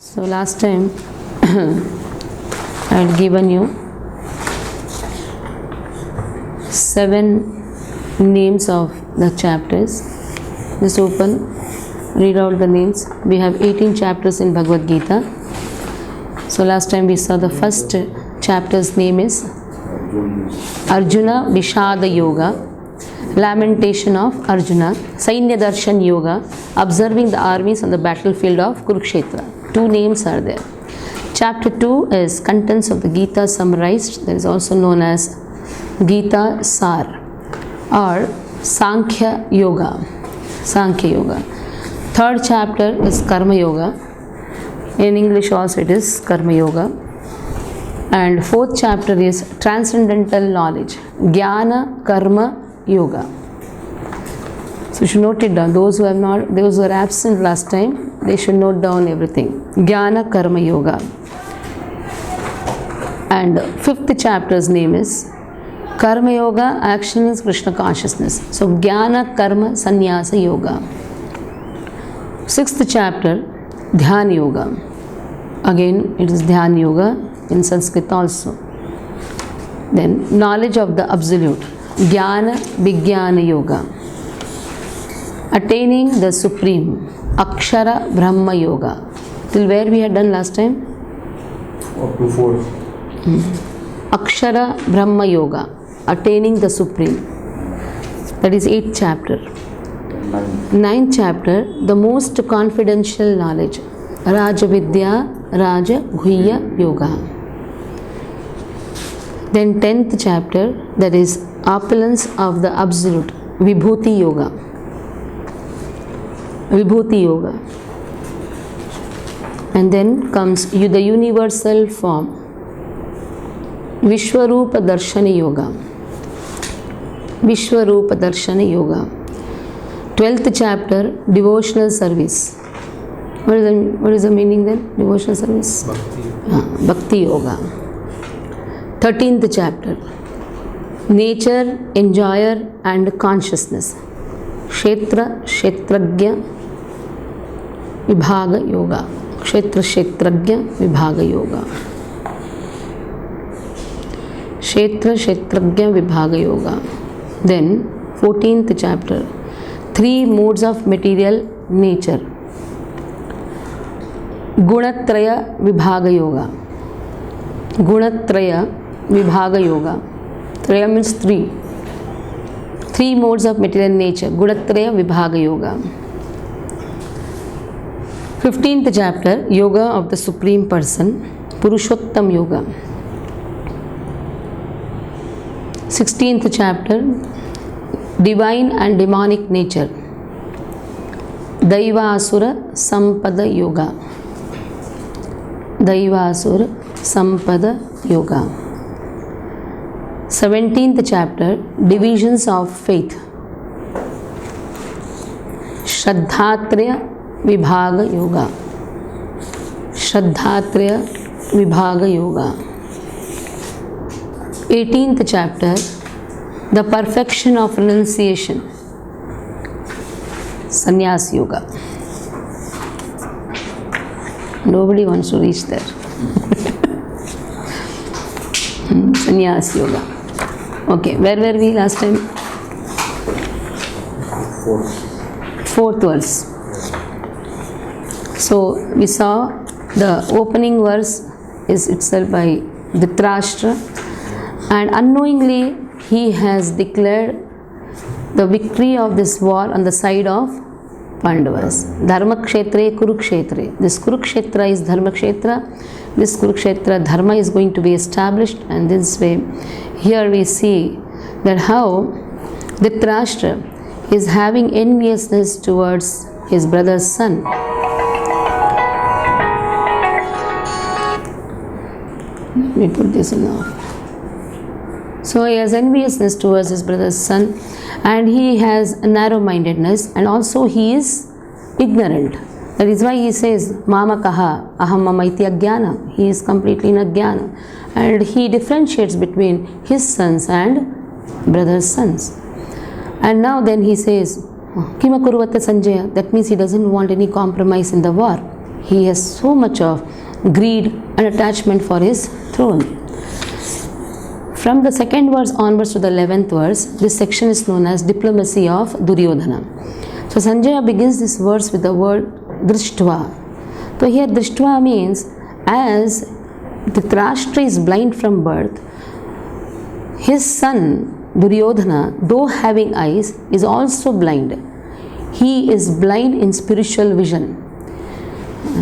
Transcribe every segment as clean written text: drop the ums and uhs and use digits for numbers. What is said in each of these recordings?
So last time I had given you 7 names of the chapters. Just open, read out the names. We have 18 chapters in Bhagavad Gita. So last time we saw the first chapter's name is Arjuna Vishada Yoga, Lamentation of Arjuna, Sainya Darshan Yoga, Observing the armies on the battlefield of Kurukshetra. 2 names are there. Chapter 2 is Contents of the Gita summarized. That is also known as Gita Sar or Sankhya Yoga. Sankhya Yoga. 3rd chapter is Karma Yoga. In English also it is Karma Yoga. And 4th chapter is Transcendental Knowledge, Jnana Karma Yoga. So you should note it down. Those who are absent last time, they should note down everything. Jnana Karma Yoga. And 5th chapter's name is Karma Yoga, action is Krishna consciousness. So Jnana Karma Sannyasa Yoga. 6th chapter, Dhyana Yoga. Again, it is Dhyana Yoga in Sanskrit also. Then knowledge of the absolute, Jnana Vijnana Yoga. Attaining the supreme, Akshara Brahma Yoga. Till where we had done last time? Up to 4. Akshara Brahma Yoga, attaining the supreme. That is 8th chapter. 9th chapter, the most confidential knowledge, Raja Vidya, Raja Guhya Yoga. Then 10th chapter, that is opulence of the absolute, Vibhuti Yoga. Vibhuti Yoga. And then comes the universal form, Vishwarupa Darshana Yoga. Vishwarupa Darshana Yoga. 12th chapter, devotional service. What is the meaning then? Devotional service? Bhakti Yoga. 13th chapter, nature, enjoyer and consciousness. Kshetra, Kshetragya, Vibhaga Yoga. Kshetra, Kshetragya, Vibhaga Yoga. Kshetra, Kshetragya, Vibhaga Yoga. Then 14th chapter, 3 modes of material nature. Gunatraya Vibhaga Yoga. Gunatraya Vibhaga Yoga. Traya means 3. 3 modes of material nature. Gunatraya Vibhaga Yoga. 15th chapter, Yoga of the Supreme Person, Purushottam Yoga. 16th chapter, Divine and Demonic Nature, Daiva Asura Sampada Yoga. Daiva Asura Sampada Yoga. 17th chapter, Divisions of Faith, Shraddhatraya Vibhaga Yoga. Shraddhatraya Vibhaga Yoga. 18th chapter, the perfection of renunciation, Sannyas Yoga. Nobody wants to reach there. Sannyas Yoga. Okay, where were we last time? 4th verse. So we saw the opening verse is itself by Dhritarashtra, and unknowingly he has declared the victory of this war on the side of Pandavas. Dharma Kshetre Kurukshetre. This Kurukshetra is Dharma Kshetra. This Kurukshetra Dharma is going to be established, and this way here we see that how Dhritarashtra is having enviousness towards his brother's son. Let me put this in off. So he has enviousness towards his brother's son, and he has narrow-mindedness, and also he is ignorant. That is why he says, Mama kaha, aham mama iti ajnana. He is completely in ajnana. And he differentiates between his sons and brother's sons. And now then he says, Kima kurvata Sanjaya. That means he doesn't want any compromise in the war. He has so much of greed and attachment for his throne. From the second verse onwards to the 11th verse, this section is known as diplomacy of Duryodhana. So Sanjaya begins this verse with the word Drishtva. So here Drishtva means, as Dhritarashtra is blind from birth, his son Duryodhana, though having eyes, is also blind. He is blind in spiritual vision.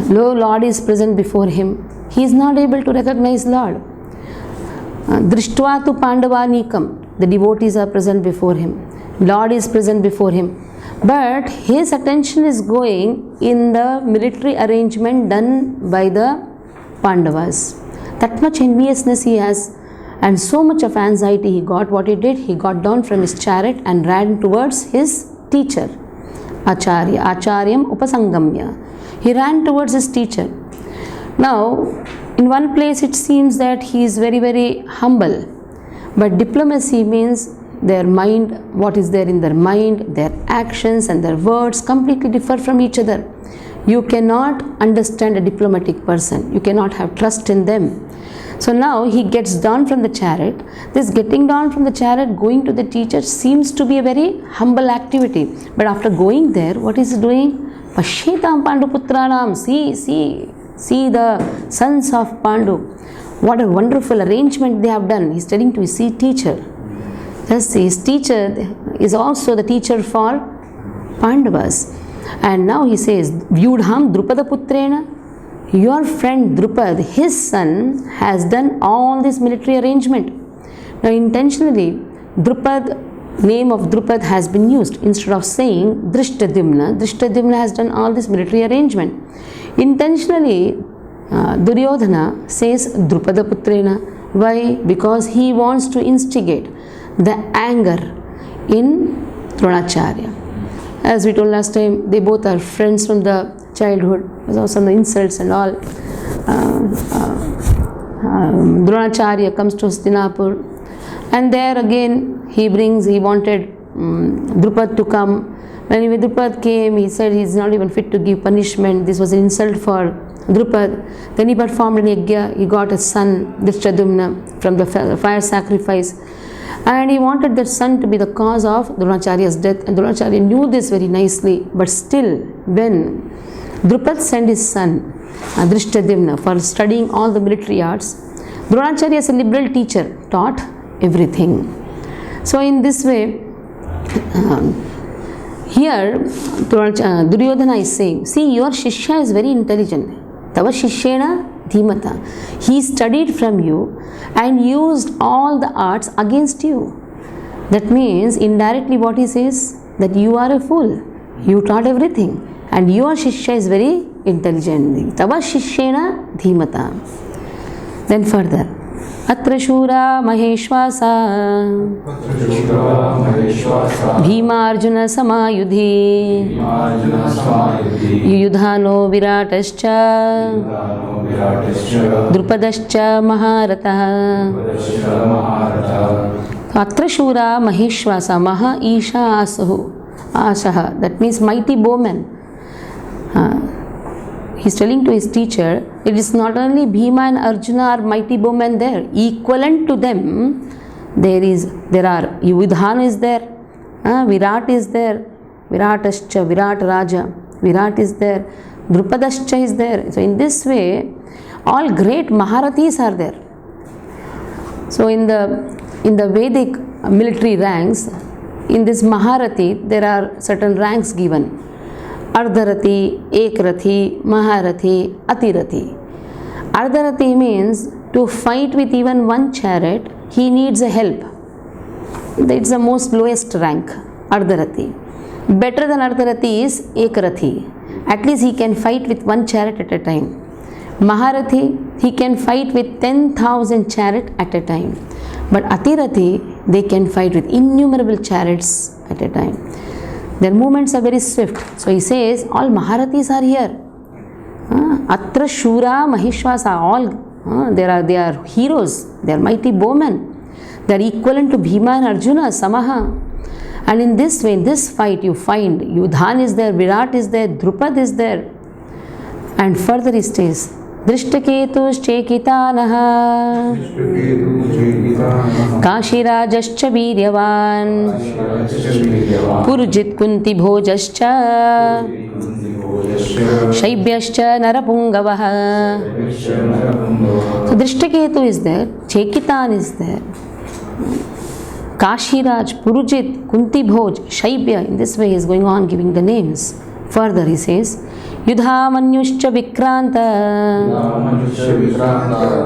Though Lord is present before him, he is not able to recognize Lord. Drishtva tu Pandavanikam, the devotees are present before him. Lord is present before him. But his attention is going in the military arrangement done by the Pandavas. That much enviousness he has, and so much of anxiety he got. What he did, he got down from his chariot and ran towards his teacher, Acharya, Acharyam Upasangamya. He ran towards his teacher. Now, in one place it seems that he is very, very humble. But diplomacy means their mind, what is there in their mind, their actions and their words completely differ from each other. You cannot understand a diplomatic person. You cannot have trust in them. So now he gets down from the chariot. This getting down from the chariot, going to the teacher seems to be a very humble activity. But after going there, what is he doing? Pashyetam Panduputranam. See the sons of Pandu. What a wonderful arrangement they have done. He's telling to his teacher. Yes, his teacher is also the teacher for Pandavas. And now he says, Vyudham Drupada Putrena. Your friend Drupad, his son, has done all this military arrangement. Now intentionally, name of Drupad has been used. Instead of saying Drishtadimna has done all this military arrangement. Intentionally, Duryodhana says Drupada Putrena. Why? Because he wants to instigate the anger in Dronacharya. As we told last time, they both are friends from the childhood. There's also the insults and all. Dronacharya comes to Hastinapur, and there again he wanted Drupad to come. When Drupad came, he said he's not even fit to give punishment. This was an insult for Drupad. Then he performed an yajna. He got a son, Drishtadumna, from the fire sacrifice. And he wanted that son to be the cause of Dronacharya's death. And Dronacharya knew this very nicely. But still, when Drupad sent his son, Drishtadumna, for studying all the military arts, Dronacharya, as a liberal teacher, taught everything. So in this way, here Duryodhana is saying, see, your Shishya is very intelligent. Tava Shishyena Dhimata. He studied from you and used all the arts against you. That means indirectly what he says, that you are a fool. You taught everything. And your Shishya is very intelligent. Tava Shishyena Dhimata. Then further. Atra Shura Maheshwasa Bhima Arjuna Samayudhi Yudhano Viratascha Drupadascha Maharataha. Atra Shura Maheshwasa. Maha Isha Asaha. That means mighty bowman. He's telling to his teacher, it is not only Bhima and Arjuna are mighty bowmen there. Equivalent to them, there are Yudhan is there, Virat is there, Viratascha, Virat Raja, Virat is there, Drupadascha is there. So in this way, all great Maharathis are there. So in the Vedic military ranks, in this Maharathi, there are certain ranks given. Ardharathi, Ekrathi, Maharathi, Atirathi. Ardharathi means to fight with even one chariot, he needs a help. It's the most lowest rank, Ardharathi. Better than Ardharathi is Ekrathi. At least he can fight with one chariot at a time. Maharathi, he can fight with 10,000 chariots at a time. But Atirathi, they can fight with innumerable chariots at a time. Their movements are very swift. So he says, all Maharathis are here. Atra Shura Maheshwasa. All they are heroes. They are mighty bowmen. They are equivalent to Bhima and Arjuna, Samaha. And in this way, in this fight, you find Yudhan is there, Virat is there, Drupad is there. And further he states, Drishtaketushchekitanah Kashirajascha Viryavan Purujit Kunti Bhojascha Shaibhyascha Narapungavaha. So Drishtaketu is there, Chekitan is there, Kashiraj, Purujit, Kunti Bhoj, Shaibhya. In this way he is going on giving the names. Further he says, Yudhamanyuscha Vikranta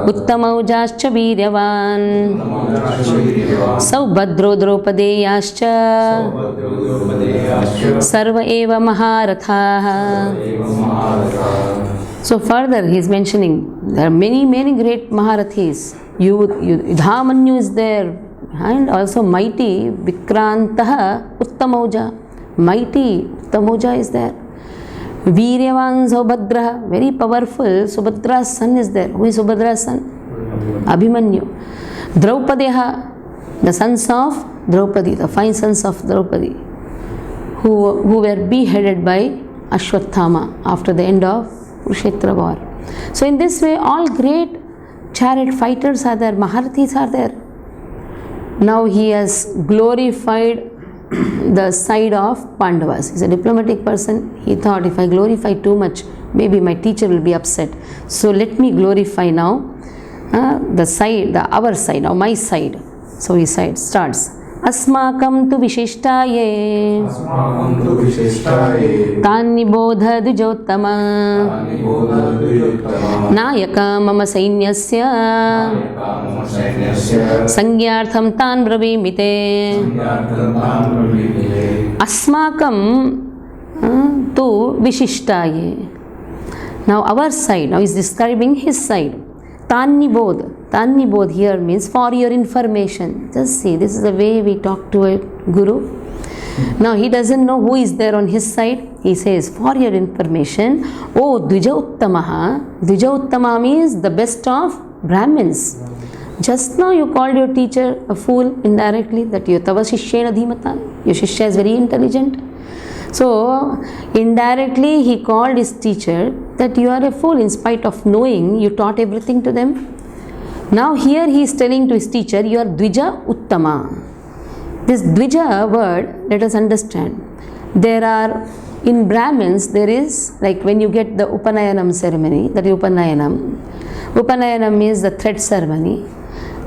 Uttamaujascha Viryavan Saubhadro Draupadeyascha Sarva Eva Maharathaha. So further he is mentioning there are many great Maharathis. Yudhamanyu is there, and also mighty Vikrantaha Uttamauja. Mighty Uttamauja is there. Viryavan Subhadra, very powerful. Subhadra's son is there. Who is Subhadra's son? Abhimanyu. Draupadeha, the sons of Draupadi, the 5 sons of Draupadi, who were beheaded by Ashwathama after the end of Kurukshetra war. So in this way all great chariot fighters are there, Maharathis are there. Now he has glorified the side of Pandavas. He's a diplomatic person. He thought, if I glorify too much, maybe my teacher will be upset. So let me glorify now our side, now my side. So he starts. Asmakam tu vishishtaye Tani bodha dujottama Nayaka mama sainyasya Sangyartham tan bravimite. Asmakam tu vishishtaye. Now our side, now he is describing his side. Tani bodh here means for your information. Just see, this is the way we talk to a guru. Now he doesn't know who is there on his side. He says, for your information, oh Dvija Uttamaha. Dvija Uttama means the best of Brahmins. Just now you called your teacher a fool indirectly, that your Tava Shishya Nadhimata. Your Shishya is very intelligent. So indirectly he called his teacher that you are a fool in spite of knowing you taught everything to them. Now here he is telling to his teacher, you are Dvija Uttama. This Dvija word, let us understand. There are, in Brahmins, there is, like when you get the Upanayanam ceremony, that is Upanayanam. Upanayanam is the thread ceremony.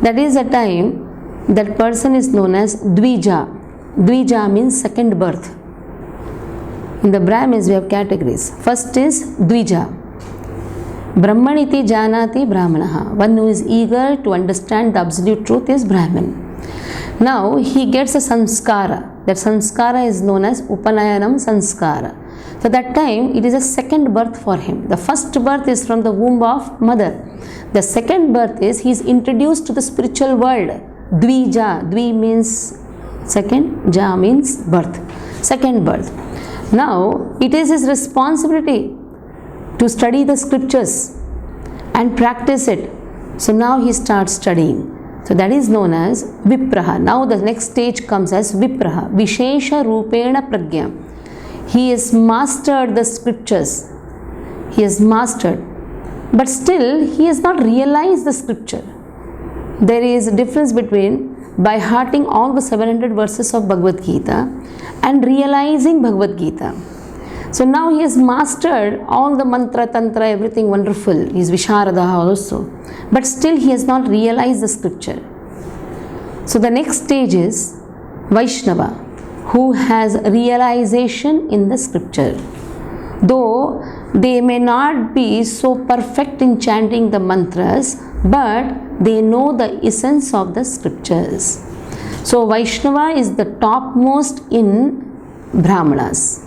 That is a time that person is known as Dvija. Dvija means second birth. In the Brahmins we have categories. First is Dvija. Brahmaniti janati brahmanaha. One who is eager to understand the absolute truth is Brahman. Now he gets a sanskara. That sanskara is known as Upanayanam sanskara. So that time it is a second birth for him. The first birth is from the womb of mother. The second birth is he is introduced to the spiritual world. Dvija. Dvi means second, ja means birth. Second birth. Now it is his responsibility to study the scriptures and practice it. So now he starts studying. So that is known as Vipraha. Now the next stage comes as Vipraha. Vishesha Rupena Pragya. He has mastered the scriptures. He has mastered. But still he has not realized the scripture. There is a difference between by hearting all the 700 verses of Bhagavad Gita and realizing Bhagavad Gita. So now he has mastered all the mantra, tantra, everything wonderful. He is Visharadaha also. But still he has not realized the scripture. So the next stage is Vaishnava, who has realization in the scripture. Though they may not be so perfect in chanting the mantras, but they know the essence of the scriptures. So Vaishnava is the topmost in Brahmanas.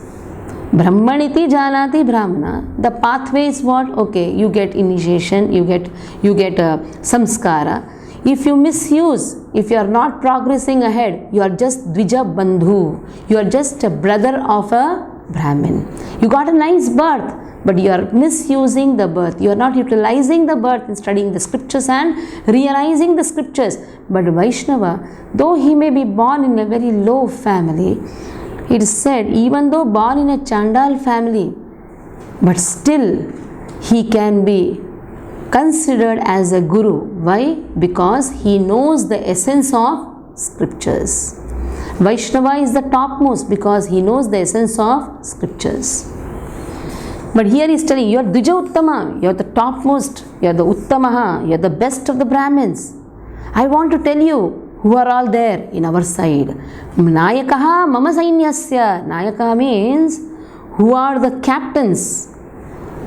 Brahmaniti janati brahmana. The pathway is what? Okay, you get initiation, you get samskara. If you misuse, if you are not progressing ahead, you are just Dvija Bandhu. You are just a brother of a Brahmin. You got a nice birth, but you are misusing the birth. You are not utilizing the birth in studying the scriptures and realizing the scriptures. But Vaishnava, though he may be born in a very low family, it is said, even though born in a Chandal family, but still he can be considered as a guru. Why? Because he knows the essence of scriptures. Vaishnava is the topmost because he knows the essence of scriptures. But here he is telling you are Dvija Uttama, you are the topmost, you are the Uttamaha, you are the best of the Brahmins. I want to tell you who are all there in our side. Nayakaha mama sainyasya. Nayakaha means who are the captains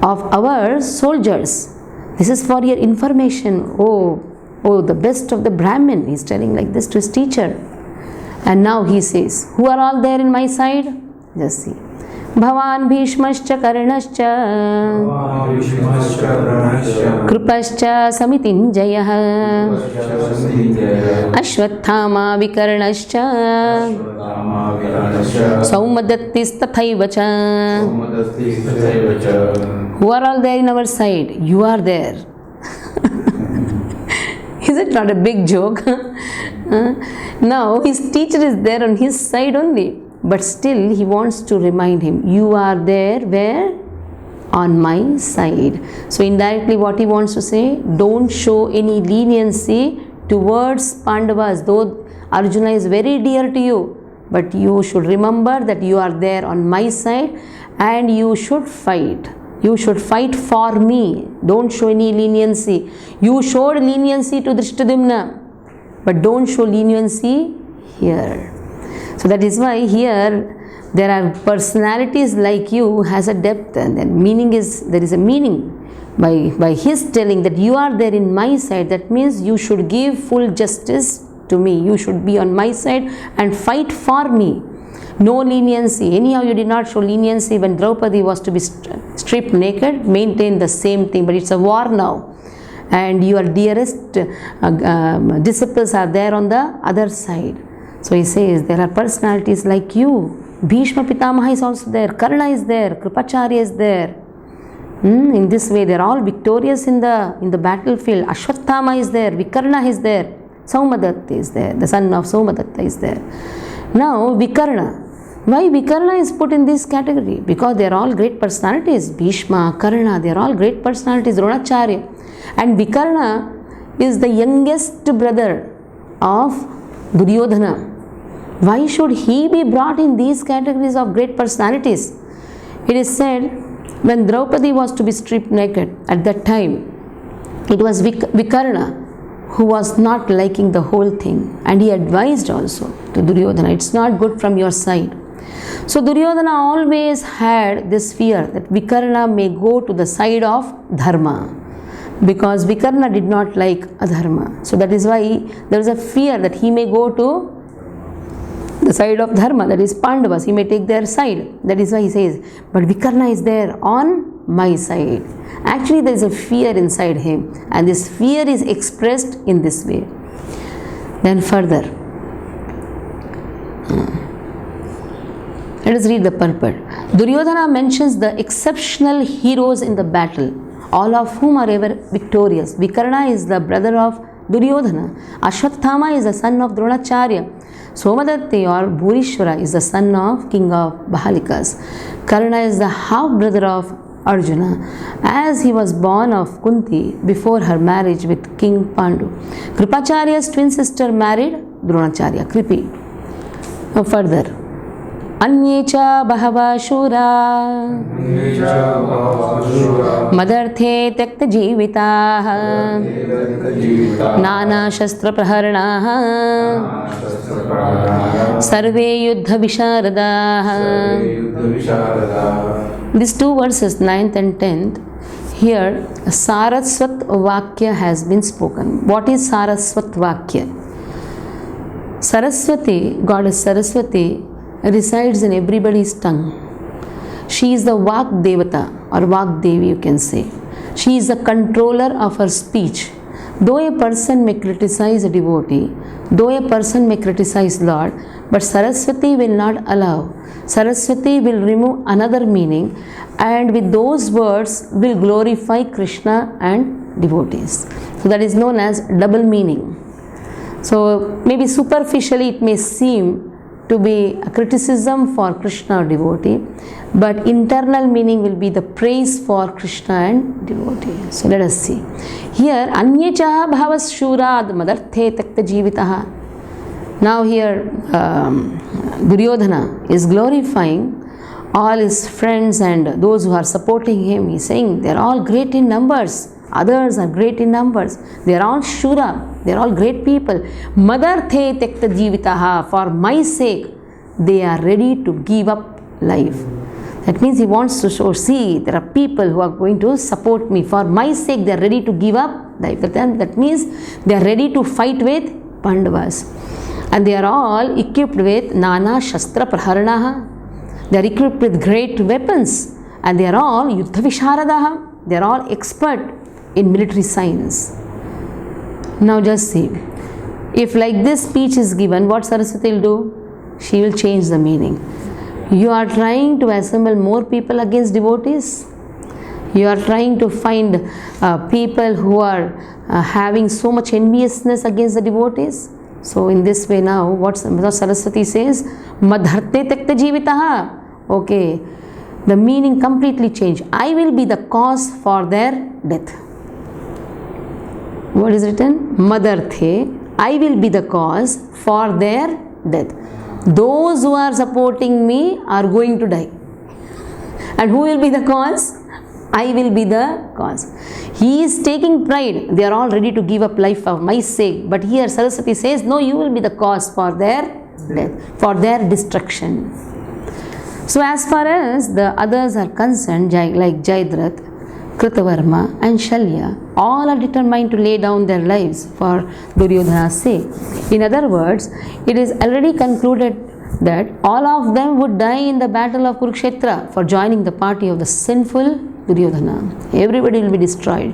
of our soldiers. This is for your information. Oh, the best of the Brahmin. He is telling like this to his teacher. And now he says, who are all there in my side? Just see. Bhavan Bhishmascha Karnascha Krupascha Samitinjayah Ashwathama Vikarnascha Saumadattis Tathaivacha. Who are all there in our side? You are there. Is it not a big joke? Now his teacher is there on his side only. But still he wants to remind him, you are there where? On my side. So indirectly what he wants to say, don't show any leniency towards Pandavas. Though Arjuna is very dear to you, but you should remember that you are there on my side and you should fight. You should fight for me. Don't show any leniency. You showed leniency to Drishtadimna, but don't show leniency here. So that is why here there are personalities like you has a depth, and then there is a meaning by his telling that you are there in my side. That means you should give full justice to me. You should be on my side and fight for me. No leniency. Anyhow, you did not show leniency when Draupadi was to be stripped naked. Maintain the same thing, but it's a war now. And your dearest disciples are there on the other side. So he says there are personalities like you. Bhishma Pitamaha is also there. Karna is there. Kripacharya is there. In this way, they are all victorious in the battlefield. Ashwathama is there. Vikarna is there. Saumadatta is there. The son of Saumadatta is there. Now Vikarna. Why Vikarna is put in this category? Because they are all great personalities. Bhishma, Karna, they are all great personalities. Dronacharya. And Vikarna is the youngest brother of Duryodhana. Why should he be brought in these categories of great personalities? It is said when Draupadi was to be stripped naked at that time, it was Vikarna who was not liking the whole thing, and he advised also to Duryodhana, it's not good from your side. So Duryodhana always had this fear that Vikarna may go to the side of Dharma, because Vikarna did not like Adharma. So that is why there is a fear that he may go to the side of Dharma, that is Pandavas, he may take their side. That is why he says, but Vikarna is there on my side. Actually there is a fear inside him, and this fear is expressed in this way. Then further, let us read the purport. Duryodhana mentions the exceptional heroes in the battle, all of whom are ever victorious. Vikarna is the brother of Duryodhana. Ashwathama is the son of Dronacharya. Somadatta or Bhurishwara is the son of king of Bahalikas. Karna is the half brother of Arjuna, as he was born of Kunti before her marriage with King Pandu. Kripacharya's twin sister married Dronacharya. Kripi. Further, Anyecha Bahava Shura Madarte Tekta Jivitaha Nana Shastra Praharanaha Sarve Yuddha Visharadaha. These two verses, 9th and 10th, here Saraswat Vakya has been spoken. What is Saraswat Vakya? Saraswati, goddess Saraswati, resides in everybody's tongue. She is the Vak Devata or Vak Devi, you can say. She is the controller of her speech. Though a person may criticize a devotee, though a person may criticize Lord, but Saraswati will not allow. Saraswati will remove another meaning, and with those words will glorify Krishna and devotees. So that is known as double meaning. So maybe superficially it may seem to be a criticism for Krishna or devotee, but internal meaning will be the praise for Krishna and devotee. So let us see. Here, Anyechaha bhavas shurad madarthe takta jivitaha. Now here, Duryodhana is glorifying all his friends and those who are supporting him. He is saying they are all great in numbers. Others are great in numbers. They are all shura. They are all great people. Madarthe tekta jivitaha. For my sake, they are ready to give up life. That means he wants to show, see, there are people who are going to support me. For my sake, they are ready to give up life. That means they are ready to fight with Pandavas. And they are all equipped with Nana Shastra Praharanaha. They are equipped with great weapons. And they are all Yuddha Visharadaha. They are all expert in military science. Now just see, if like this speech is given, what Saraswati will do? She will change the meaning. You are trying to assemble more people against devotees. You are trying to find people who are having so much enviousness against the devotees. So in this way now, what Saraswati says, Madharte tekta jivitaha. Okay, the meaning completely changed. I will be the cause for their death. What is written? Madarthe, I will be the cause for their death. Those who are supporting me are going to die. And who will be the cause? I will be the cause. He is taking pride. They are all ready to give up life for my sake. But here Saraswati says, no, you will be the cause for their death, for their destruction. So as far as the others are concerned, like Jayadratha, Kritavarma and Shalya, all are determined to lay down their lives for Duryodhana's sake. In other words, it is already concluded that all of them would die in the battle of Kurukshetra for joining the party of the sinful Duryodhana. Everybody will be destroyed,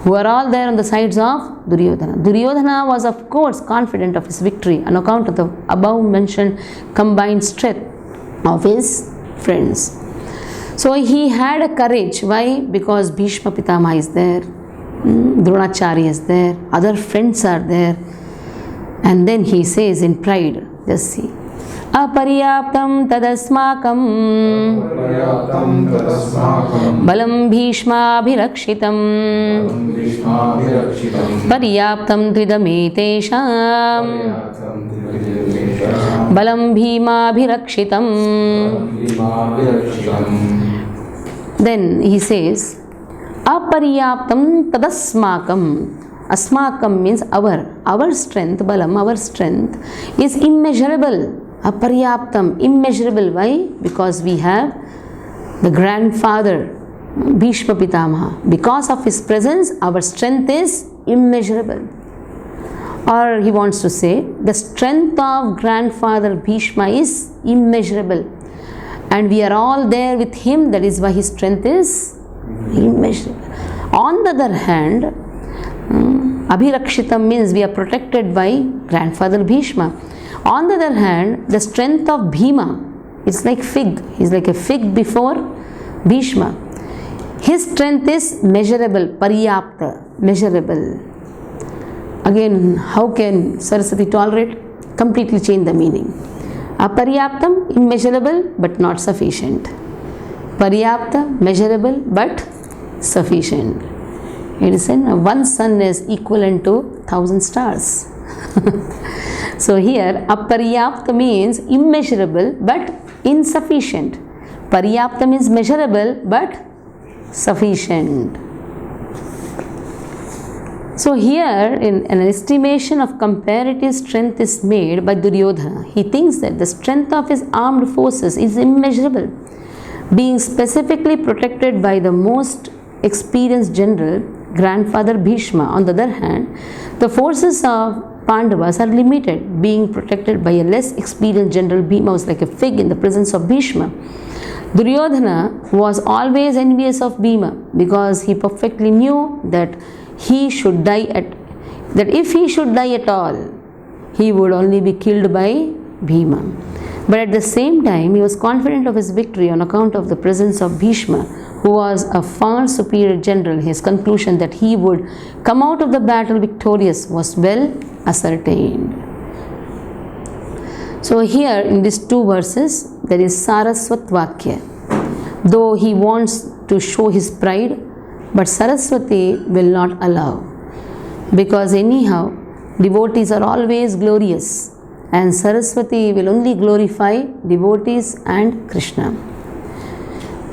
who are all there on the sides of Duryodhana. Duryodhana was of course confident of his victory on account of the above mentioned combined strength of his friends. So he had a courage. Why? Because Bhishma Pitama is there, Dronacharya is there, other friends are there. And then he says in pride, just see, Aparyaptam tadasmakam balam bhishma bhirakshitam paryaptam tridametesham balam bhima bhirakshitam. Then he says, Aparyaptam tadasmakam. Asmakam means our strength, balam, our strength is immeasurable. Aparyaptam, immeasurable. Why? Because we have the grandfather, Bhishma Pitamaha. Because of his presence, our strength is immeasurable. Or he wants to say, the strength of grandfather Bhishma is immeasurable. And we are all there with him, that is why his strength is immeasurable. On the other hand, Abhirakshitam means we are protected by grandfather Bhishma. On the other hand, the strength of Bhima, it's like fig. He's like a fig before Bhishma. His strength is measurable, paryapta, measurable. Again, how can Saraswati tolerate? Completely change the meaning. Aparyaptam, immeasurable but not sufficient. Paryapta, measurable but sufficient. It is said one sun is equivalent to 1,000 stars. So here, aparyapta means immeasurable but insufficient. Paryapta means measurable but sufficient. So here, in an estimation of comparative strength is made by Duryodhana. He thinks that the strength of his armed forces is immeasurable, being specifically protected by the most experienced general, grandfather Bhishma. On the other hand, the forces of Pandavas are limited, being protected by a less experienced general. Bhima was like a fig in the presence of Bhishma. Duryodhana was always envious of Bhima because he perfectly knew that if he should die at all, he would only be killed by Bhima. But at the same time, he was confident of his victory on account of the presence of Bhishma, who was a far superior general. His conclusion that he would come out of the battle victorious was well ascertained. So here in these two verses, there is Saraswat Vakya. Though he wants to show his pride, but Saraswati will not allow. Because anyhow, devotees are always glorious, and Saraswati will only glorify devotees and Krishna.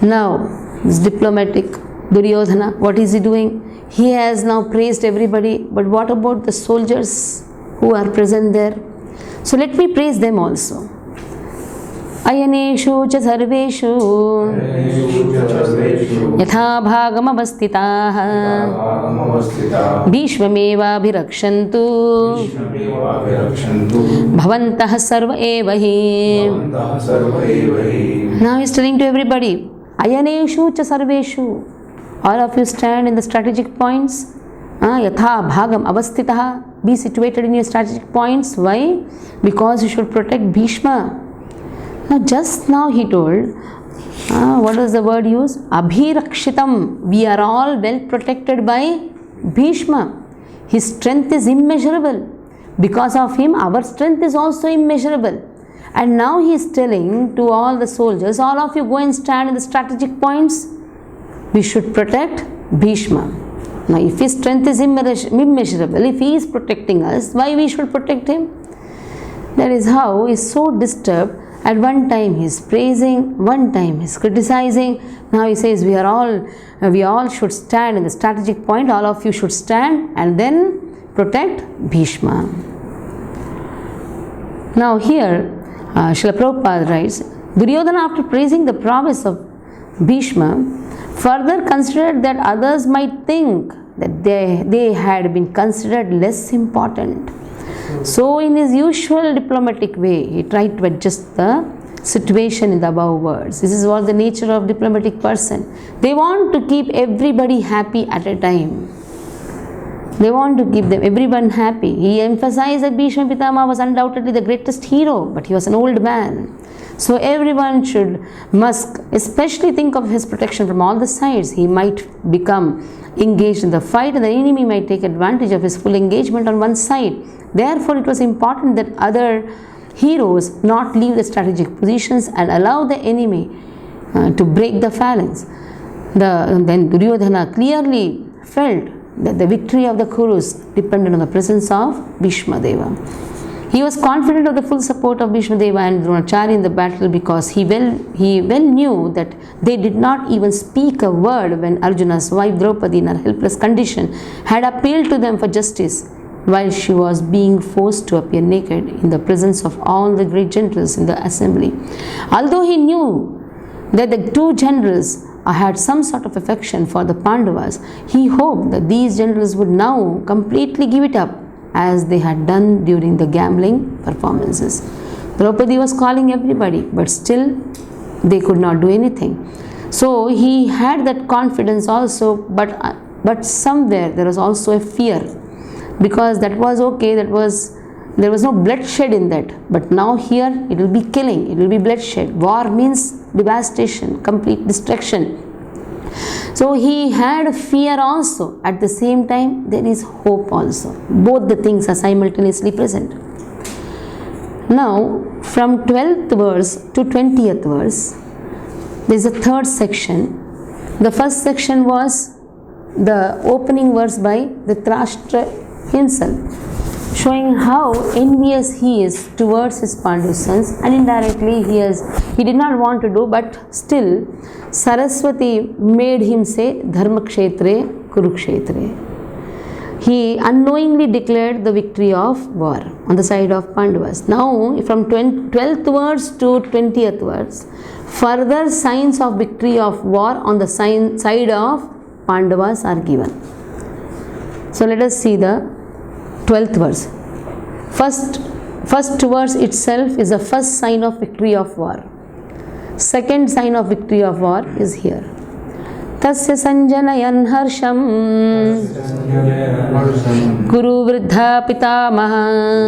Now, this diplomatic Duryodhana, what is he doing? He has now praised everybody, but what about the soldiers who are present there? So let me praise them also. Ayaneshu cha sarveshu yatha bhagam avastitaah bhishmameva bhirakshantu bhavantah sarva eva hi. Now he is telling to everybody, Ayaneshu cha sarveshu. All of you stand in the strategic points. Yatha bhagam avastitaah. Be situated in your strategic points. Why? Because you should protect Bhishma. Now just now he told, what was the word used? Abhirakshitam. We are all well protected by Bhishma. His strength is immeasurable. Because of him, our strength is also immeasurable. And now he is telling to all the soldiers, all of you go and stand in the strategic points. We should protect Bhishma. Now if his strength is immeasurable, if he is protecting us, why we should protect him? That is how he is so disturbed. At one time he is praising, one time he is criticizing. Now he says we all should stand in the strategic point, all of you should stand and then protect Bhishma. Now here Srila Prabhupada writes, Duryodhana, after praising the prowess of Bhishma, further considered that others might think that they had been considered less important. So in his usual diplomatic way, he tried to adjust the situation in the above words. This is what the nature of diplomatic person. They want to keep everybody happy at a time. They want to keep everyone happy. He emphasized that Bhishma Pitama was undoubtedly the greatest hero, but he was an old man. So everyone must especially think of his protection from all the sides. He might become engaged in the fight and the enemy might take advantage of his full engagement on one side. Therefore, it was important that other heroes not leave the strategic positions and allow the enemy to break the phalanx. Then Duryodhana clearly felt that the victory of the Kurus depended on the presence of Bhishma Deva. He was confident of the full support of Bhishma Deva and Dronacharya in the battle because he well knew that they did not even speak a word when Arjuna's wife Draupadi, in her helpless condition, had appealed to them for justice while she was being forced to appear naked in the presence of all the great generals in the assembly. Although he knew that the two generals had some sort of affection for the Pandavas, he hoped that these generals would now completely give it up as they had done during the gambling performances. Draupadi was calling everybody, but still they could not do anything. So he had that confidence also, but somewhere there was also a fear, because that was okay, there was no bloodshed in that, but now here it will be killing, it will be bloodshed. War means devastation, complete destruction. So he had fear also. At the same time, there is hope also. Both the things are simultaneously present. Now, from 12th verse to 20th verse, there is a third section. The first section was the opening verse by Dhritarashtra himself, showing how envious he is towards his Pandu sons, and indirectly he did not want to do, but still Saraswati made him say Dharma Kshetre Kurukshetre. He unknowingly declared the victory of war on the side of Pandavas. Now from 12th verse to 20th verse, further signs of victory of war on the side of Pandavas are given. So let us see the 12th verse. First verse itself is the first sign of victory of war. Second sign of victory of war is here. Tasya sanjanayan harsham Guru vridha pitamaha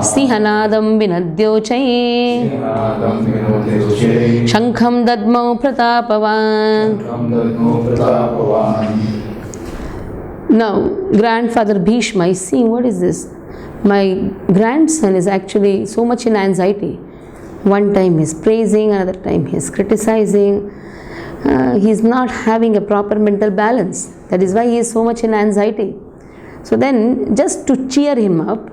Sihanadam vinadyochai Shankham dadmau pratapavan. Now, grandfather Bhishma is seeing, what is this? My grandson is actually so much in anxiety. One time he's praising, another time he's criticizing. He's not having a proper mental balance. That is why he is so much in anxiety. So then, just to cheer him up,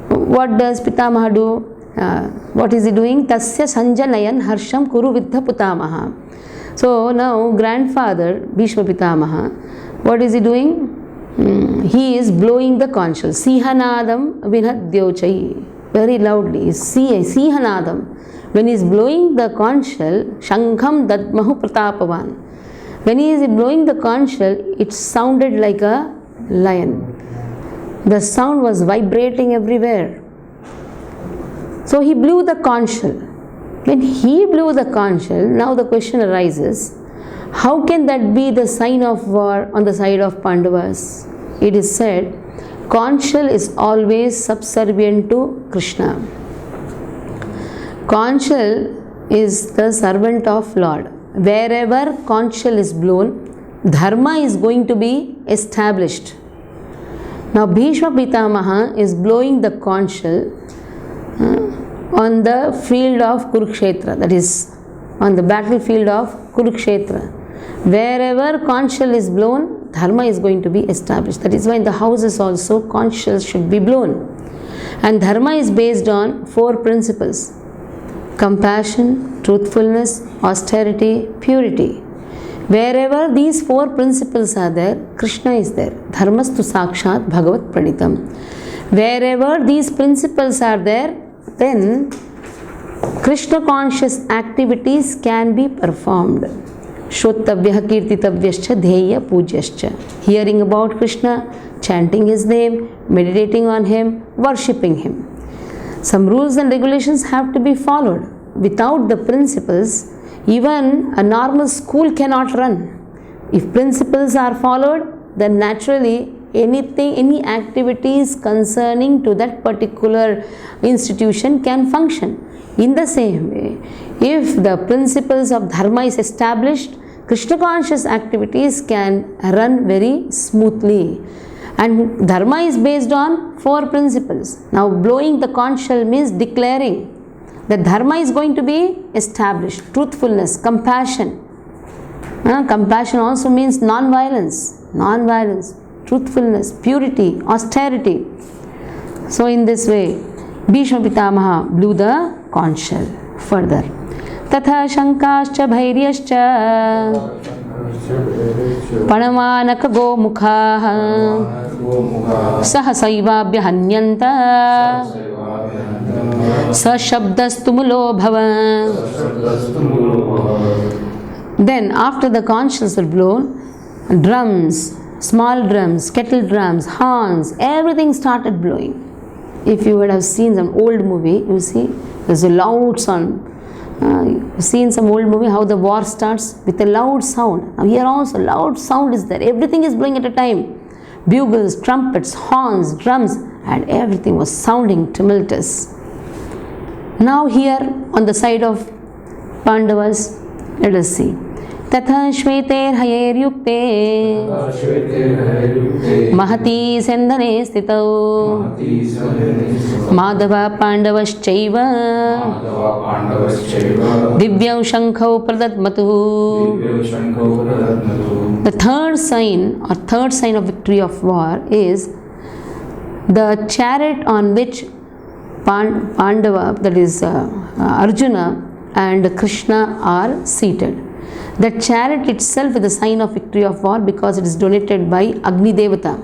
what does Pitamaha do? What is he doing? Tasya sanjanayan harsham kuru viddha Pitamaha. So now grandfather Bhishma Pitamaha, what is he doing? He is blowing the conch shell. Sihanadam vinadyochai. Very loudly. Sihanadam. When he is blowing the conch shell, Shankham dadmahu pratapavan. When he is blowing the conch shell, it sounded like a lion. The sound was vibrating everywhere. So he blew the conch shell. When he blew the conch shell, now the question arises, how can that be the sign of war on the side of Pandavas? It is said, conch shell is always subservient to Krishna. Conch shell is the servant of Lord. Wherever conch shell is blown, dharma is going to be established. Now Bhishma Pitamaha is blowing the conch shell on the field of Kurukshetra, that is on the battlefield of Kurukshetra. Wherever conch shell is blown, dharma is going to be established. That is why in the houses also conch shells should be blown. And dharma is based on 4 principles: compassion, truthfulness, austerity, purity. Wherever these 4 principles are there, Krishna is there. Dharmastu sakshat bhagavat pranitam. Wherever these principles are there, then Krishna conscious activities can be performed. Shrotavyah kirtitavyascha dheya pujaschya. Hearing about Krishna, chanting his name, meditating on him, worshipping him. Some rules and regulations have to be followed. Without the principles, even a normal school cannot run. If principles are followed, then naturally any activities concerning to that particular institution can function. In the same way, if the principles of dharma is established, Krishna conscious activities can run very smoothly. And dharma is based on 4 principles. Now blowing the conch shell means declaring that dharma is going to be established. Truthfulness, compassion. Compassion also means non-violence. Non-violence, truthfulness, purity, austerity. So in this way, Bhishma Pitamaha blew the conch shell. Further. Tatha shankascha bhairyascha panamanaka gomukha sahasaivaabhya hanyanta sashabdastumulo bhava. Then after the conch shells were blown, drums, small drums, kettle drums, horns, everything started blowing. If you would have seen some old movie, you see there's a loud sound. You've seen some old movie how the war starts with a loud sound. Now here also loud sound is there. Everything is blowing at a time. Bugles, trumpets, horns, drums, and everything was sounding tumultuous. Now here on the side of Pandavas, let us see. Tatha shveter hayer yukte mahati sendane stitau madhava pandavaschaiva divyau shankhau pradatmatu. The third sign of victory of war is the chariot on which Pandava, that is Arjuna and Krishna are seated. The chariot itself is a sign of victory of war because it is donated by Agni Devata.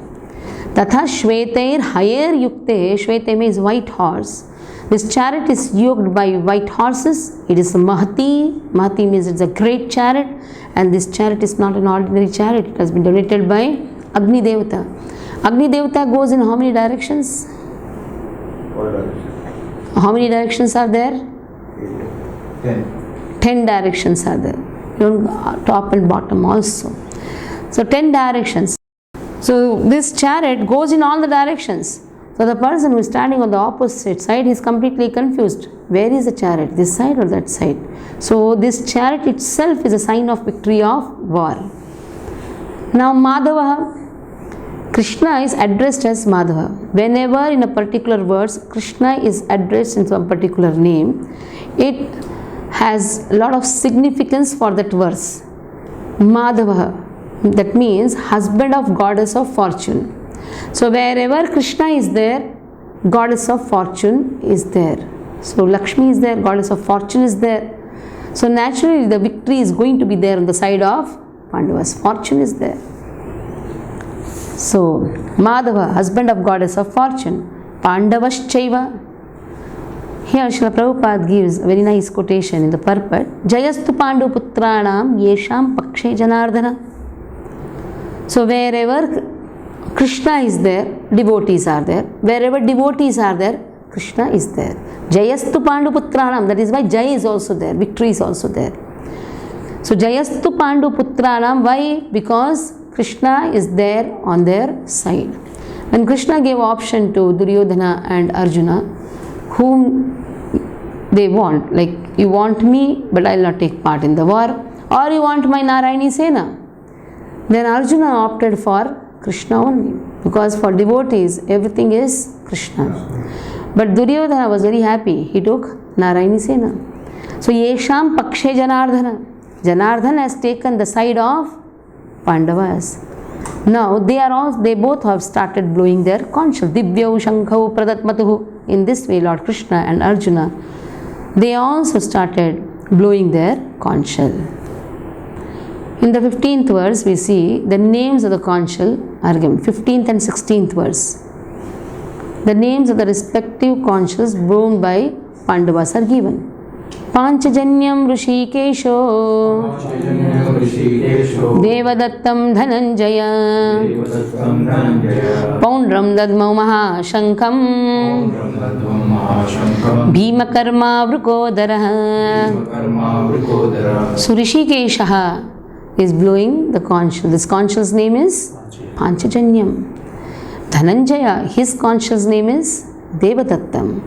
Tatha shvetair hayer yukte. Shvete means white horse. This chariot is yoked by white horses. It is a Mahati. Mahati means it's a great chariot. And this chariot is not an ordinary chariot. It has been donated by Agni Devata. Agni Devata goes in how many directions? 4 directions. How many directions are there? 10. 10 directions are there. Top and bottom also. So 10 directions. So this chariot goes in all the directions. So the person who is standing on the opposite side is completely confused. Where is the chariot? This side or that side? So this chariot itself is a sign of victory of war. Now Madhava, Krishna is addressed as Madhava. Whenever in a particular verse Krishna is addressed in some particular name, it has a lot of significance for that verse. Madhava, that means husband of goddess of fortune. So wherever Krishna is there, goddess of fortune is there. So Lakshmi is there, goddess of fortune is there. So naturally the victory is going to be there on the side of Pandavas. Fortune is there. So Madhava, husband of goddess of fortune. Pandavaschaiva. Here Srila Prabhupada gives a very nice quotation in the purport. Jayastu Pandu Putranam Yesham Pakshe Janardana. So wherever Krishna is there, devotees are there. Wherever devotees are there, Krishna is there. Jayastu Pandu Putranam. That is why Jay is also there. Victory is also there. So Jayastu Pandu Putranam. Why? Because Krishna is there on their side. When Krishna gave option to Duryodhana and Arjuna, whom they want, like you want me but I will not take part in the war, or you want my Narayani Sena, then Arjuna opted for Krishna only, because for devotees everything is Krishna. But Duryodhana was very happy, he took Narayani Sena. So Yesham Pakshe Janardhana. Janardhan has taken the side of Pandavas. Now they both have started blowing their conch shell. Divyau Shankau Pradatmatuhu. In this way, Lord Krishna and Arjuna, they also started blowing their conch shell. In the 15th verse, we see the names of the conch shell are given. 15th and 16th verse. The names of the respective conch shells blown by Pandavas are given. Panchajanyam Rishikesho Devadattam Dhananjaya Poundram Dadmau Mahashankam Bhimakarma Vrukodara. So Rishikesha is blowing the conch shell. This conch shell's name is Panchajanyam. Dhananjaya, his conch shell's name is Devadattam.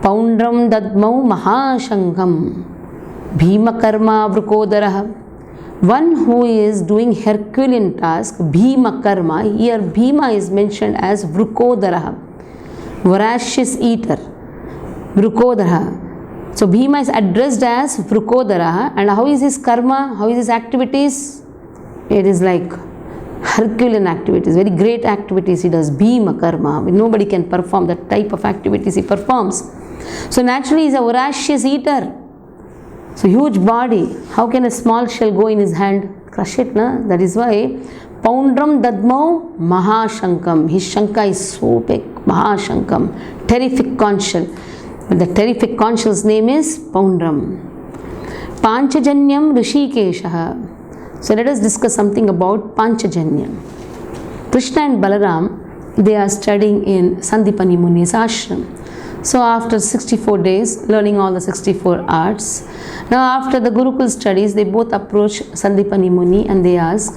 Poundram Dadmau Mahashankam Bhimakarma Vrukodara. One who is doing Herculean task, Bhimakarma. Here Bhima is mentioned as Vrukodara, voracious eater. Vrukodara. So Bhima is addressed as Vrukodara. And how is his karma? How is his activities? It is like Herculean activities, very great activities he does. Bhimakarma. Nobody can perform that type of activities he performs. So naturally he is a voracious eater. So huge body. How can a small shell go in his hand? Crush it, na? That is why Poundram Dadmau Mahashankam. His Shanka is so big. Mahashankam. Terrific conch shell. But the terrific conch shell's name is Poundram. Panchajanyam Rishikesha. So let us discuss something about Panchajanyam. Krishna and Balaram, they are studying in Sandipani Muni's ashram. So after 64 days, learning all the 64 arts, now after the Gurukul studies, they both approach Sandipani Muni and they ask,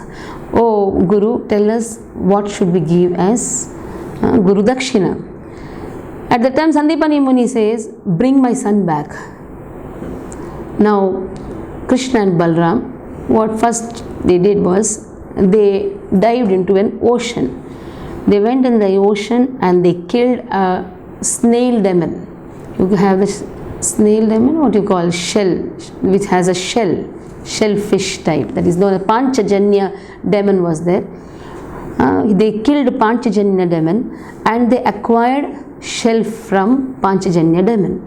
"Oh Guru, tell us what should we give as Guru Dakshina?" At the time Sandipani Muni says, "Bring my son back." Now Krishna and Balaram, what first they did was, they dived into an ocean. They went in the ocean and they killed a snail demon. You have this snail demon, what you call shell, which has a shellfish type. That is known as Panchajanya demon was there. They killed Panchajanya demon and they acquired shell from Panchajanya demon.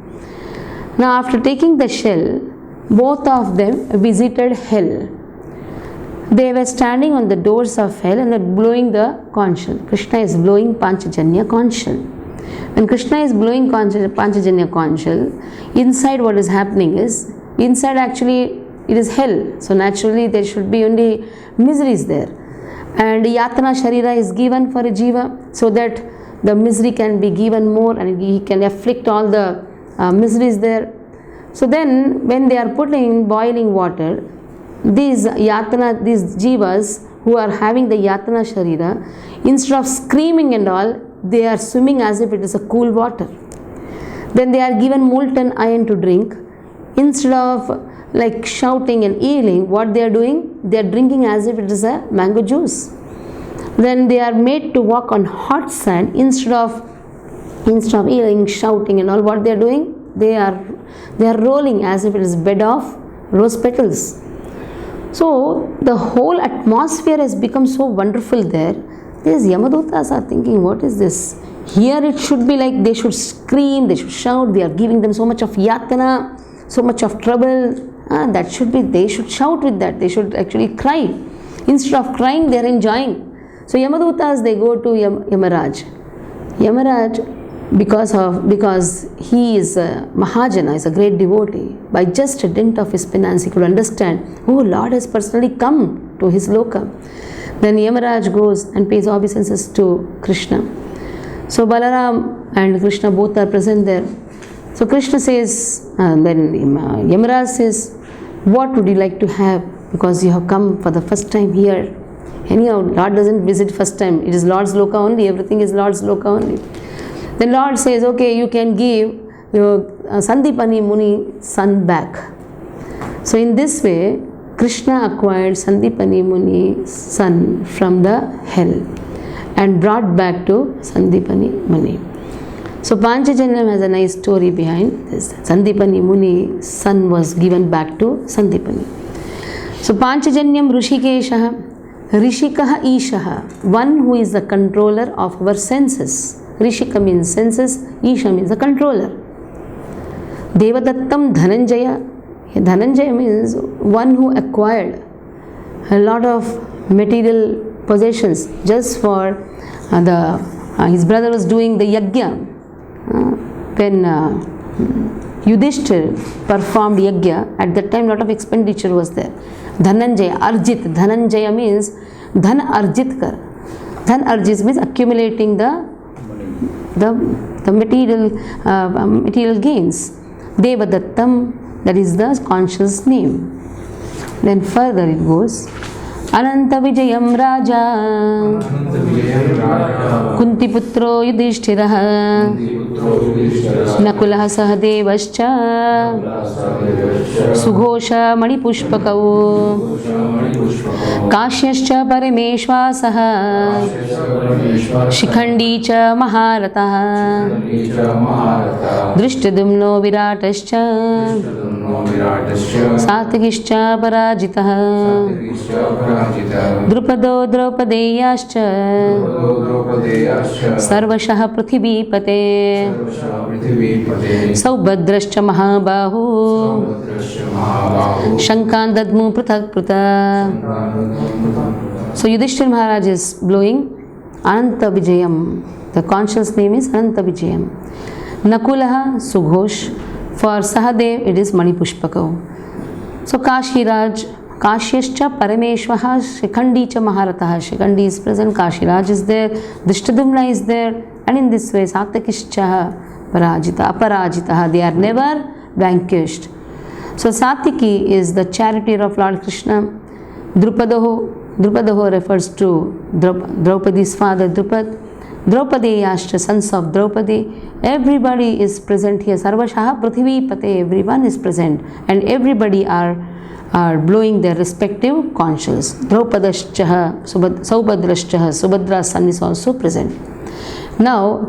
Now after taking the shell, both of them visited hell. They were standing on the doors of hell and were blowing the conch shell. Krishna is blowing Panchajanya conch shell. When Krishna is blowing Panchajanya conch shell, inside what is happening is, inside actually it is hell. So naturally there should be only miseries there. And Yatana Sharira is given for a Jiva so that the misery can be given more and he can afflict all the miseries there. So then when they are putting in boiling water, these jivas who are having the Yatana Sharira, instead of screaming and all, they are swimming as if it is a cool water. Then they are given molten iron to drink. Instead of like shouting and yelling, what they are doing? They are drinking as if it is a mango juice. Then they are made to walk on hot sand instead of yelling, shouting and all. What they are doing? They are rolling as if it is bed of rose petals. So the whole atmosphere has become so wonderful there. These Yamadutas are thinking, what is this? Here it should be like they should scream, they should shout. We are giving them so much of yatana, so much of trouble. That should be, they should shout with that. They should actually cry. Instead of crying, they are enjoying. So Yamadutas, they go to Yamaraj. Yamaraj, because he is a Mahajana, is a great devotee, by just a dint of his penance, he could understand, oh, Lord has personally come to his Sloka. Then Yamaraj goes and pays obeisances to Krishna. So Balaram and Krishna both are present there. So Krishna says, then Yamaraj says, what would you like to have? Because you have come for the first time here. Anyhow, Lord doesn't visit first time. It is Lord's Sloka only. Everything is Lord's Sloka only. Then Lord says, okay, you can give your Sandipani Muni son back. So in this way, Krishna acquired Sandipani Muni's son from the hell and brought back to Sandipani Muni. So Panchajanyam has a nice story behind this. Sandipani Muni's son was given back to Sandipani. So Panchajanyam Rishikeshaha, Rishikaha Ishaha, one who is the controller of our senses. Rishika means senses, Isha means the controller. Devadattam Dhananjaya. Dhananjaya means one who acquired a lot of material possessions just for his brother was doing the yajna. When Yudhishthir performed yajna, at that time lot of expenditure was there. Dhananjaya, Arjit. Dhananjaya means Dhan Arjit Kar. Dhan Arjit means accumulating the material gains. Devadattam, that is the conscious name. Then further it goes, Ananta Vijayam Raja Kunti Putro Yudhishthiraha Nakulaha Sahadevascha Sughosha Manipushpakau Kashyascha Parameshwasaha Shikhandi cha Maharataha Drishtadumno Viratascha Satyakishcha Parajitaha Drupado Draupadeyascha Sarvashah Prithivipate Saubhadrascha Mahabahu Shankan Dadmu Prathak Pratha. So Yudhishthira Maharaj is blowing Ananta Vijayam. The conscious name is Ananta Vijayam. Nakulaha Sughosh. For Sahadev it is Manipushpakau. So Kashiraj, Kashyascha Parameshwaha Shikhandi cha Maharataha. Shikhandi is present, Kashiraj is there, Drishtadumna is there, and in this way Satyakishcha Aparajitaha. They are never vanquished. So Satyaki is the charioteer of Lord Krishna. Drupadaho refers to Draupadi's father Drupad. Draupadeyashcha, sons of Draupadi. Everybody is present here. Sarvashaha Prithivipate, everyone is present. And everybody are blowing their respective conchs. Draupadascha, Saubhadrascha, Subhadra's son is also present. Now,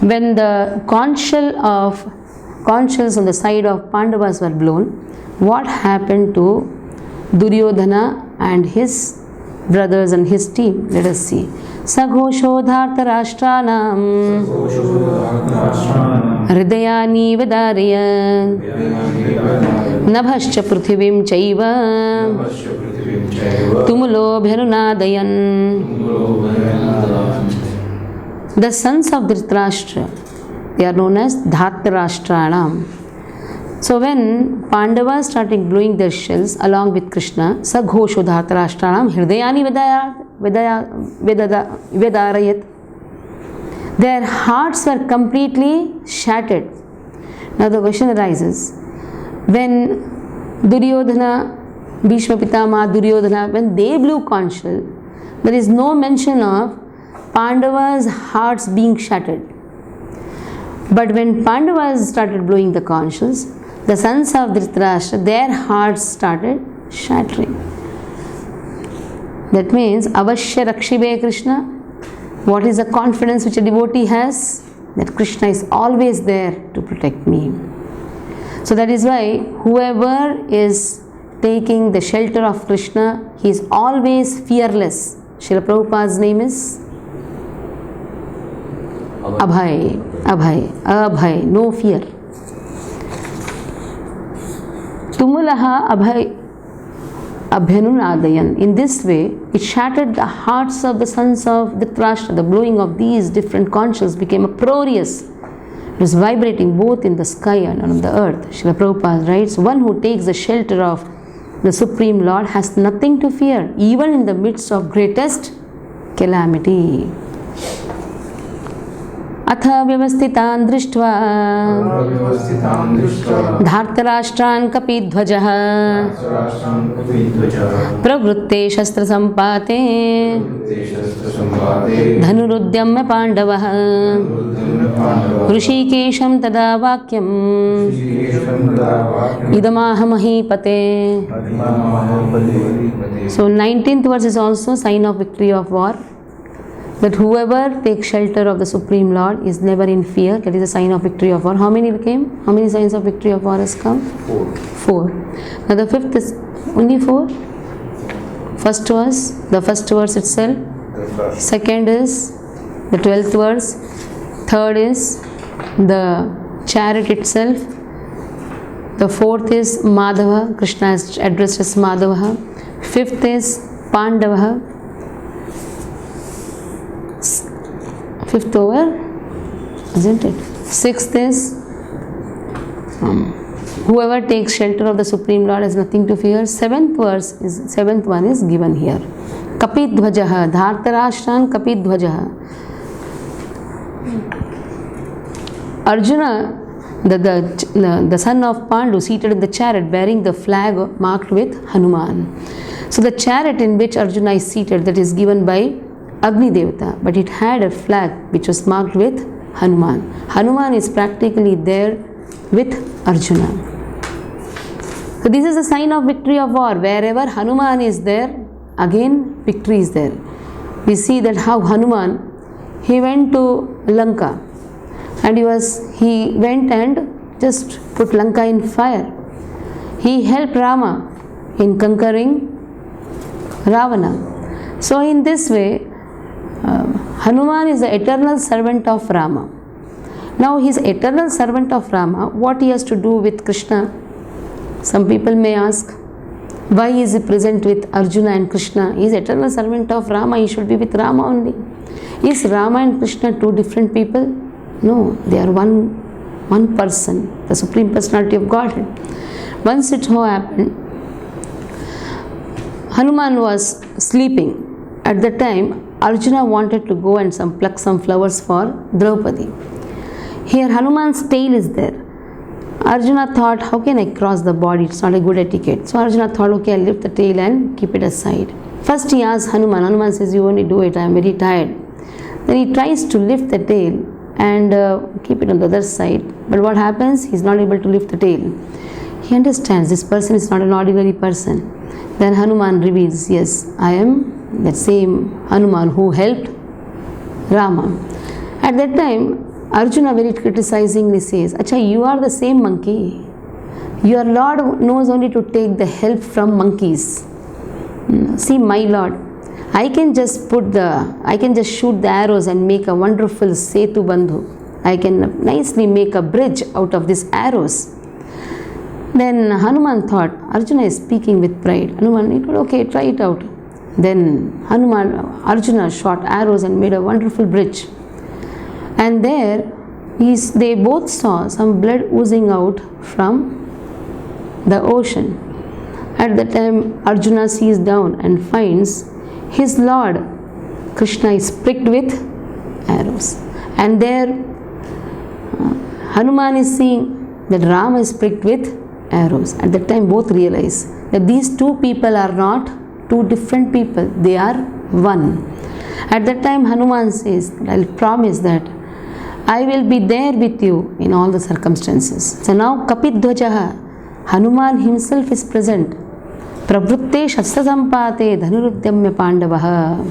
when the conchs on the side of Pandavas were blown, what happened to Duryodhana and his brothers and his team? Let us see. Saghoshodhartha Rashtranam Hridayani Vedarayan Nabhascha Prithivim Chaiva Tumulo Bherunadayan. The sons of Dhritarashtra, they are known as Dhartarashtranam. So when Pandavas started blowing their shells along with Krishna, Saghosho Dhartarashtranam Hridayani Vedarayat, their hearts were completely shattered. Now the question arises, when Duryodhana, Bhishma Pitama, Duryodhana, when they blew conch shell, there is no mention of Pandavas' hearts being shattered. But when Pandavas started blowing the conch shells, the sons of Dhritarashtra, their hearts started shattering. That means Avashya Rakshibe Krishna. What is the confidence which a devotee has? That Krishna is always there to protect me. So that is why whoever is taking the shelter of Krishna, he is always fearless. Srila Prabhupada's name is Abhay. Abhay. Abhay. No fear. Tumulaha Abhay Abhyanunadayan. In this way, it shattered the hearts of the sons of Dhritarashtra. The blowing of these different conches became uproarious. It was vibrating both in the sky and on the earth. Srila Prabhupada writes, one who takes the shelter of the Supreme Lord has nothing to fear, even in the midst of greatest calamity. अथ व्यवस्थितान् दृष्ट्वा धार्तराष्ट्रान् कपिध्वजः प्रवृत्ते शस्त्रसम्पाते धनुरुद्यम्य पाण्डवः ऋषिकेशं तदा वाक्यम् इदमाह महीपते. So 19th verse is also sign of victory of war. That whoever takes shelter of the Supreme Lord is never in fear. That is a sign of victory of war. How many became? How many signs of victory of war has come? 4. Now the 5th is only 4. First was the first verse itself. Second is the 12th verse. Third is the chariot itself. The fourth is Madhava. Krishna is addressed as Madhava. Fifth is Pandava. Fifth over, isn't it? Sixth is whoever takes shelter of the Supreme Lord has nothing to fear. Seventh one is given here. Kapidhvajaha, Dhartarashtan Kapidhvajaha. Arjuna, the son of Pandu, seated in the chariot bearing the flag marked with Hanuman. So the chariot in which Arjuna is seated, that is given by Agni Devata, but it had a flag which was marked with Hanuman. Hanuman is practically there with Arjuna. So this is a sign of victory of war. Wherever Hanuman is there, again victory is there. We see that how Hanuman, he went to Lanka and he went and just put Lanka in fire. He helped Rama in conquering Ravana. So in this way, Hanuman is the eternal servant of Rama. Now he is eternal servant of Rama. What he has to do with Krishna? Some people may ask, why is he present with Arjuna and Krishna? He is eternal servant of Rama. He should be with Rama only. Is Rama and Krishna two different people? No, they are one person, the Supreme Personality of Godhead. Once it so happened, Hanuman was sleeping. At that time, Arjuna wanted to go and pluck some flowers for Draupadi. Here Hanuman's tail is there. Arjuna thought, how can I cross the body? It's not a good etiquette. So Arjuna thought, okay, I'll lift the tail and keep it aside. First he asked Hanuman. Hanuman says, you only do it, I am very tired. Then he tries to lift the tail and keep it on the other side. But what happens? He's not able to lift the tail. He understands this person is not an ordinary person. Then Hanuman reveals, yes, I am that same Hanuman who helped Rama. At that time, Arjuna very criticizingly says, Acha, you are the same monkey. Your Lord knows only to take the help from monkeys. See, my Lord, I can just shoot the arrows and make a wonderful Setu Bandhu. I can nicely make a bridge out of these arrows. Then Hanuman thought, Arjuna is speaking with pride. Hanuman, he told, okay, try it out. Then Arjuna shot arrows and made a wonderful bridge. And there, they both saw some blood oozing out from the ocean. At that time, Arjuna sees down and finds his Lord Krishna is pricked with arrows. And there, Hanuman is seeing that Rama is pricked with arrows. At that time, both realize that these two people are not two different people, they are one. At that time, Hanuman says, I'll promise that I will be there with you in all the circumstances. So now Kapidhvajaha, Hanuman himself is present Pravrutte Shastra Sampate Dhanurudyamya Pandavaha.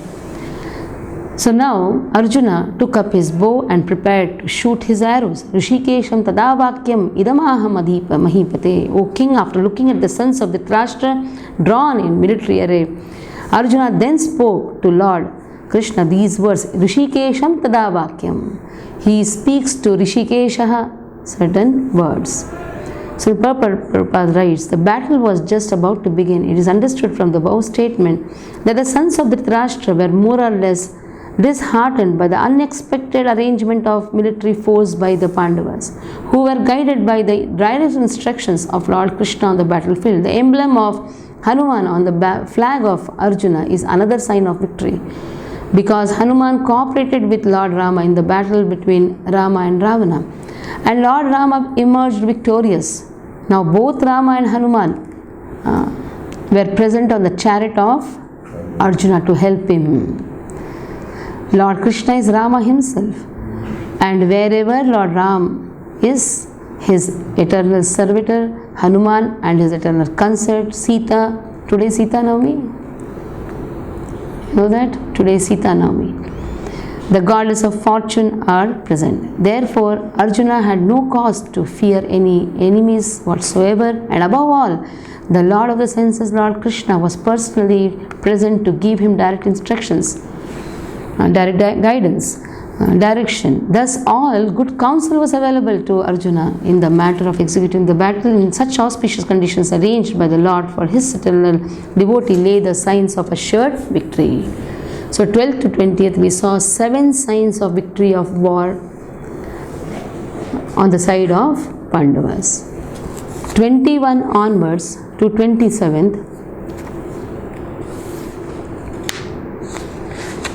So now Arjuna took up his bow and prepared to shoot his arrows. Rishikesham tadavakyam idamaham adhipa mahipate. O king, after looking at the sons of Dhritarashtra drawn in military array, Arjuna then spoke to Lord Krishna these words. Rishikesham tadavakyam. He speaks to Rishikesha certain words. So Prabhupada writes, the battle was just about to begin. It is understood from the above statement that the sons of Dhritarashtra were more or less disheartened by the unexpected arrangement of military force by the Pandavas, who were guided by the direct instructions of Lord Krishna on the battlefield. The emblem of Hanuman on the flag of Arjuna is another sign of victory, because Hanuman cooperated with Lord Rama in the battle between Rama and Ravana, and Lord Rama emerged victorious. Now both Rama and Hanuman were present on the chariot of Arjuna to help him. Lord Krishna is Rama himself, and wherever Lord Ram is, his eternal servitor, Hanuman and his eternal consort, Sita. Today Sita Navami. You know that? Today Sita Navami. The goddess of fortune are present. Therefore, Arjuna had no cause to fear any enemies whatsoever, and above all, the Lord of the senses, Lord Krishna, was personally present to give him direct instructions, direct guidance, direction. Thus, all good counsel was available to Arjuna in the matter of executing the battle. In such auspicious conditions arranged by the Lord for his eternal devotee lay the signs of assured victory. So 12th to 20th we saw 7 signs of victory of war on the side of Pandavas. 21 onwards to 27th,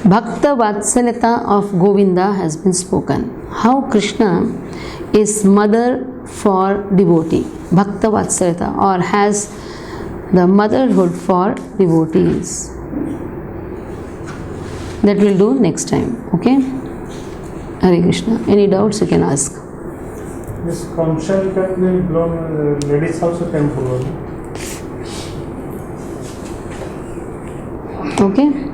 Bhakta Vatsalyata of Govinda has been spoken. How Krishna is mother for devotee, Bhakta Vatsalyata, or has the motherhood for devotees. That we'll do next time. Okay? Hare Krishna. Any doubts you can ask. This conch shell can be blown, ladies also can blow. Okay?